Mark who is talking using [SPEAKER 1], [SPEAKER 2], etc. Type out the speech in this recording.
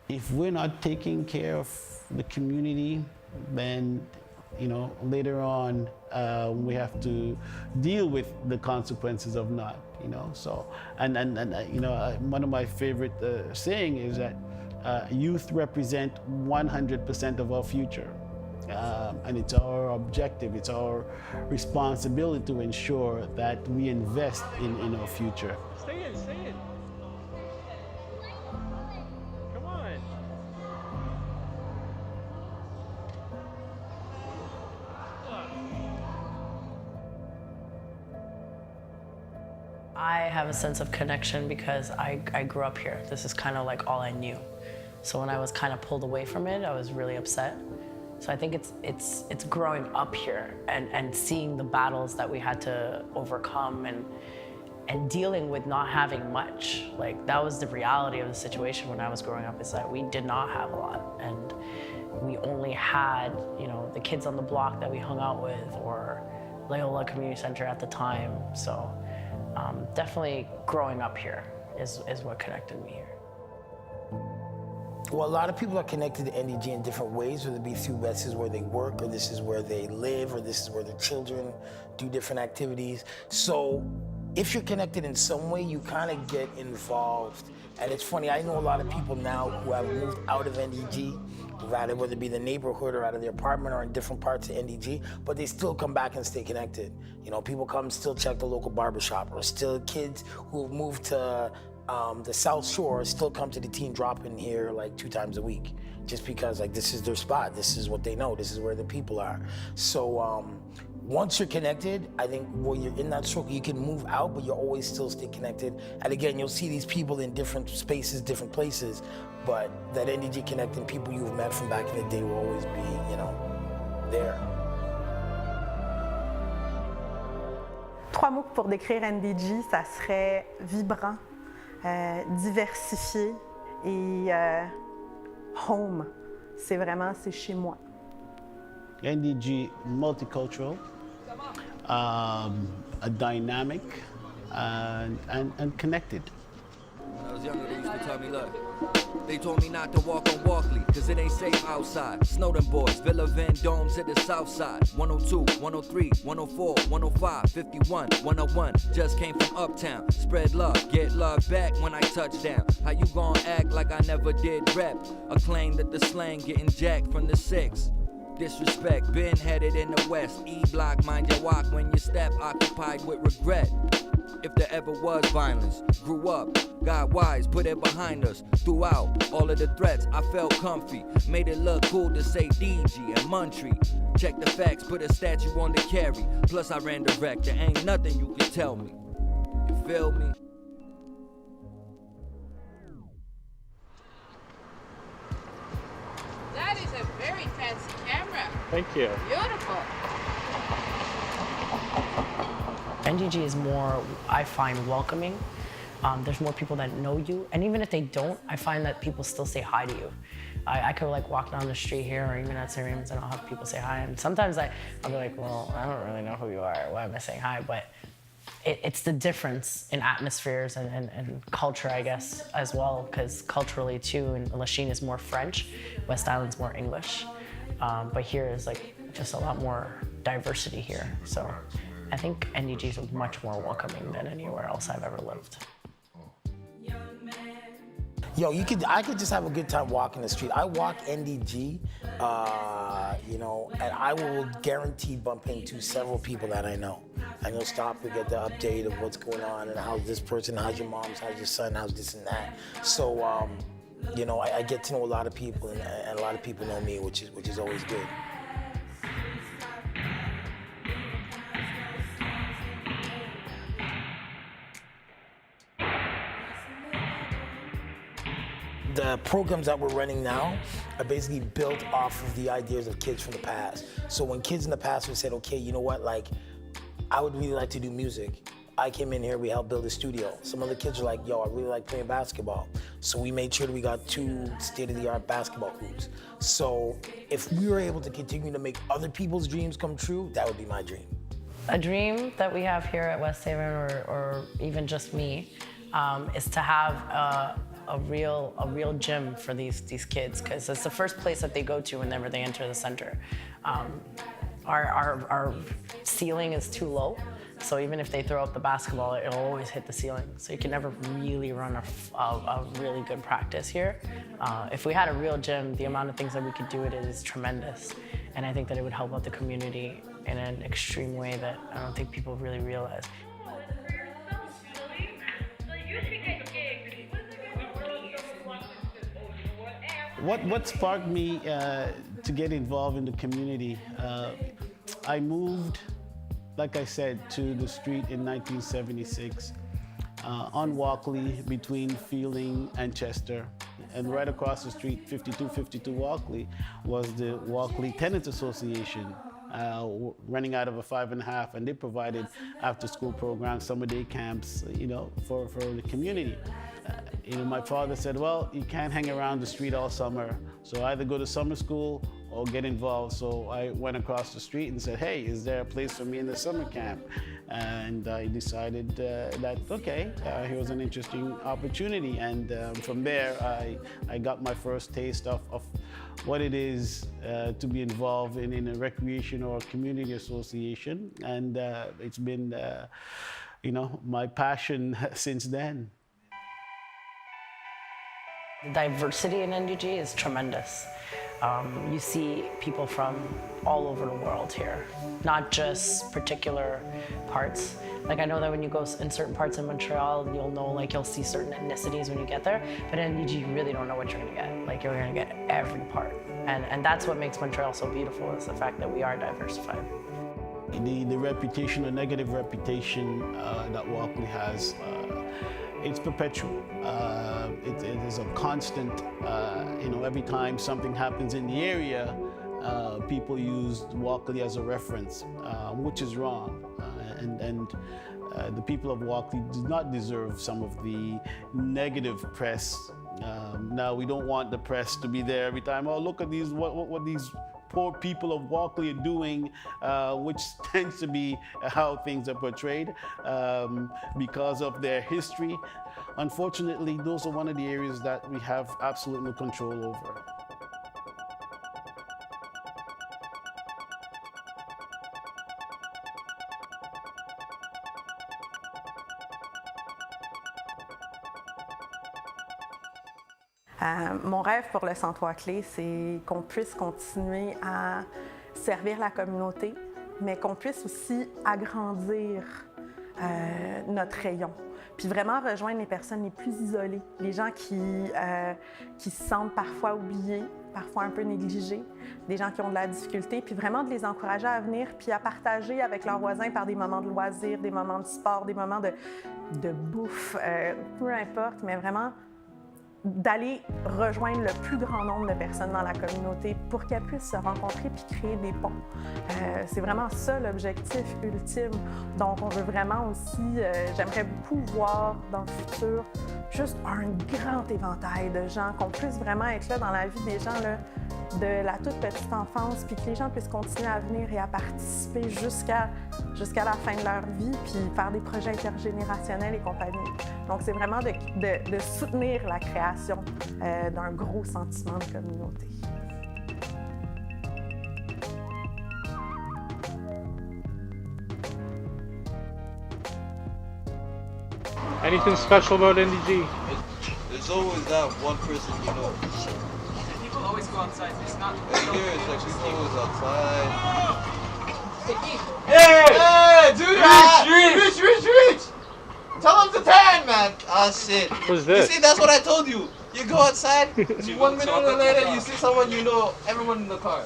[SPEAKER 1] If we're not taking care of the community, then later on we have to deal with the consequences of not. So and one of my favorite saying is that youth represent 100% of our future. And it's our objective, it's our responsibility to ensure that we invest in our future.
[SPEAKER 2] Stay in. Come on.
[SPEAKER 3] I have a sense of connection because I grew up here. This is kind of like all I knew. So when I was kind of pulled away from it, I was really upset. So I think it's growing up here and seeing the battles that we had to overcome and dealing with not having much. Like, that was the reality of the situation when I was growing up, is that we did not have a lot. And we only had, the kids on the block that we hung out with, or Loyola Community Center at the time. So definitely growing up here is what connected me here.
[SPEAKER 4] Well, a lot of people are connected to NDG in different ways, whether it be through this is where they work, or this is where they live, or this is where their children do different activities. So if you're connected in some way, you kind of get involved. And it's funny, I know a lot of people now who have moved out of NDG, whether it be the neighborhood or out of their apartment or in different parts of NDG, but they still come back and stay connected. People come still check the local barbershop, or still kids who moved to the South Shore still come to the teen drop-in here like 2 times a week, just because this is their spot, this is what they know, this is where the people are. So once you're connected, I think when you're in that circle, you can move out, but you'll always still stay connected. And again, you'll see these people in different spaces, different places, but that NDG connecting people you've met from back in the day will always be, there.
[SPEAKER 5] 3 mots pour décrire NDG, ça serait vibrant, diversifié et home. C'est chez moi.
[SPEAKER 1] NDG multicultural, a dynamic, and connected.
[SPEAKER 6] When I was younger, they used to tell me, look, they told me not to walk on Walkley, cause it ain't safe outside. Snowden boys, Villa Vendôme to the south side. 102, 103, 104, 105, 51, 101. Just came from uptown. Spread love, get love back when I touch down. How you gon' act like I never did rap? A claim that the slang getting jacked from the 6. Disrespect, been headed in the west. E-block, mind your walk when you step, occupied with regret. If there ever was violence, grew up, got wise, put it behind us. Throughout all of the threats, I felt comfy. Made it look cool to say DG and Muntry. Check the facts, put a statue on the carry. Plus I ran direct, there ain't nothing you can tell me. You feel me?
[SPEAKER 7] That is a very fancy camera.
[SPEAKER 2] Thank you.
[SPEAKER 7] Beautiful.
[SPEAKER 3] NDG is more, I find, welcoming. There's more people that know you, and even if they don't, I find that people still say hi to you. I could walk down the street here, or even at St. Raymond's, and I'll have people say hi. And sometimes I'll be like, well, I don't really know who you are. Why am I saying hi? But it's the difference in atmospheres and culture, I guess, as well, because culturally too, and Lachine is more French, West Island's more English, but here is just a lot more diversity here. So I think NDG is much more welcoming than anywhere else I've ever lived.
[SPEAKER 4] Yo, I could just have a good time walking the street. I walk NDG, and I will guarantee bump into several people that I know. And you'll stop to get the update of what's going on and how's this person, how's your mom's, how's your son, how's this and that. So, I get to know a lot of people, and a lot of people know me, which is always good. The programs that we're running now are basically built off of the ideas of kids from the past. So when kids in the past would say, okay, you know what, I would really like to do music. I came in here, we helped build a studio. Some other kids are like, yo, I really like playing basketball. So we made sure that we got 2 state-of-the-art basketball hoops. So if we were able to continue to make other people's dreams come true, that would be my dream.
[SPEAKER 3] A dream that we have here at West Haven, or even just me, is to have a real gym for these kids, because it's the first place that they go to whenever they enter the center. Our ceiling is too low, so even if they throw up the basketball, it'll always hit the ceiling. So you can never really run a really good practice here. If we had a real gym, the amount of things that we could do it is tremendous. And I think that it would help out the community in an extreme way that I don't think people really realize.
[SPEAKER 1] What sparked me to get involved in the community? I moved, like I said, to the street in 1976 on Walkley between Fielding and Chester. And right across the street, 5252 Walkley, was the Walkley Tenants Association, running out of a 5.5, and they provided after-school programs, summer day camps, for the community. My father said, well, you can't hang around the street all summer, so either go to summer school or get involved. So I went across the street and said, hey, is there a place for me in the summer camp? And I decided that, okay, here was an interesting opportunity. And from there, I got my first taste of what it is to be involved in a recreation or community association. And it's been, my passion since then.
[SPEAKER 3] The diversity in NDG is tremendous. You see people from all over the world here, not just particular parts. Like I know that when you go in certain parts in Montreal, you'll see certain ethnicities when you get there, but in NDG you really don't know what you're gonna get. Like you're gonna get every part. And that's what makes Montreal so beautiful, is the fact that we are diversified.
[SPEAKER 1] The reputation, or negative reputation that Walkley has, it's perpetual. It is a constant, every time something happens in the area, people use Walkley as a reference, which is wrong. And the people of Walkley do not deserve some of the negative press. Now, we don't want the press to be there every time, oh, look at these, what these poor people of Walkley are doing, which tends to be how things are portrayed because of their history. Unfortunately, those are one of the areas that we have absolute no control over.
[SPEAKER 5] Mon rêve pour le Centre Walkey, c'est qu'on puisse continuer à servir la communauté, mais qu'on puisse aussi agrandir notre rayon. Puis vraiment rejoindre les personnes les plus isolées, les gens qui se sentent parfois oubliés, parfois un peu négligés, des gens qui ont de la difficulté, puis vraiment de les encourager à venir, puis à partager avec leurs voisins par des moments de loisirs, des moments de sport, des moments de bouffe, peu importe, mais vraiment d'aller rejoindre le plus grand nombre de personnes dans la communauté pour qu'elles puissent se rencontrer puis créer des ponts. C'est vraiment ça l'objectif ultime. Donc, on veut vraiment aussi, j'aimerais beaucoup voir dans le futur juste un grand éventail de gens, qu'on puisse vraiment être là dans la vie des gens là, de la toute petite enfance, puis que les gens puissent continuer à venir et à participer jusqu'à la fin de leur vie, puis faire des projets intergénérationnels et compagnie. Donc, c'est vraiment de soutenir la création d'un gros sentiment de communauté.
[SPEAKER 2] Anything special about NDG?
[SPEAKER 8] There's always that one person,
[SPEAKER 9] People always go outside. It's not.
[SPEAKER 8] Here, it's like people always outside.
[SPEAKER 9] Hey, do that!
[SPEAKER 8] Reach! Tell him to tan, man! Ah, shit.
[SPEAKER 2] What's this?
[SPEAKER 8] You see, that's what I told you. You go outside, 1 minute later, you see someone you know, everyone in the car.